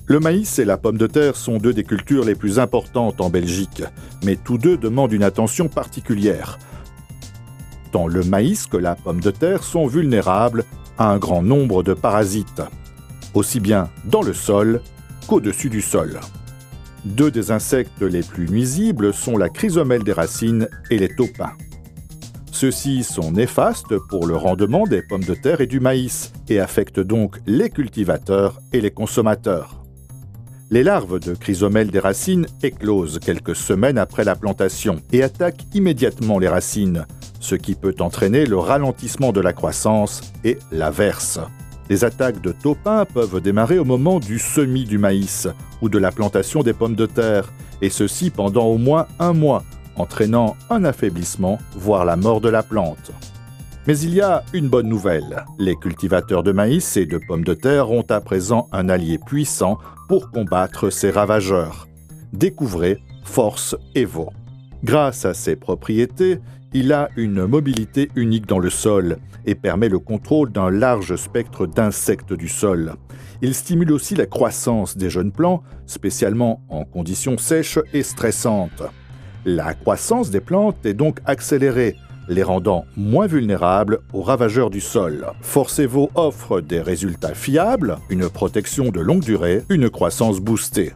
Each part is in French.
Le maïs et la pomme de terre sont deux des cultures les plus importantes en Belgique, mais tous deux demandent une attention particulière. Tant le maïs que la pomme de terre sont vulnérables à un grand nombre de parasites, aussi bien dans le sol qu'au-dessus du sol. Deux des insectes les plus nuisibles sont la chrysomèle des racines et les taupins. Ceux-ci sont néfastes pour le rendement des pommes de terre et du maïs et affectent donc les cultivateurs et les consommateurs. Les larves de chrysomèle des racines éclosent quelques semaines après la plantation et attaquent immédiatement les racines, ce qui peut entraîner le ralentissement de la croissance et l'averse. Les attaques de taupins peuvent démarrer au moment du semis du maïs ou de la plantation des pommes de terre, et ceci pendant au moins un mois, entraînant un affaiblissement, voire la mort de la plante. Mais il y a une bonne nouvelle. Les cultivateurs de maïs et de pommes de terre ont à présent un allié puissant pour combattre ces ravageurs. Découvrez Force Evo. Grâce à ses propriétés, il a une mobilité unique dans le sol et permet le contrôle d'un large spectre d'insectes du sol. Il stimule aussi la croissance des jeunes plants, spécialement en conditions sèches et stressantes. La croissance des plantes est donc accélérée, les rendant moins vulnérables aux ravageurs du sol. Force Evo offre des résultats fiables, une protection de longue durée, une croissance boostée.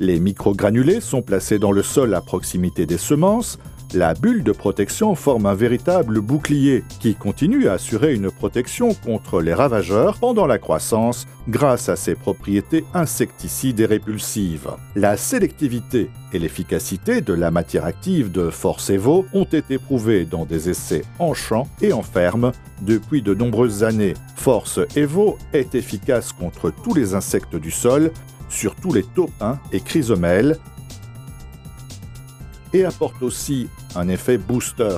Les microgranulés sont placés dans le sol à proximité des semences. La bulle de protection forme un véritable bouclier qui continue à assurer une protection contre les ravageurs pendant la croissance grâce à ses propriétés insecticides et répulsives. La sélectivité et l'efficacité de la matière active de Force Evo ont été prouvées dans des essais en champ et en ferme depuis de nombreuses années. Force Evo est efficace contre tous les insectes du sol, surtout les taupins et chrysomèles, et apporte aussi un effet booster.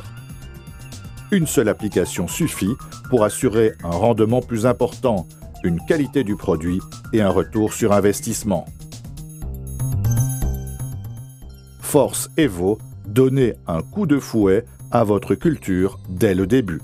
Une seule application suffit pour assurer un rendement plus important, une qualité du produit et un retour sur investissement. Force Evo, donnez un coup de fouet à votre culture dès le début.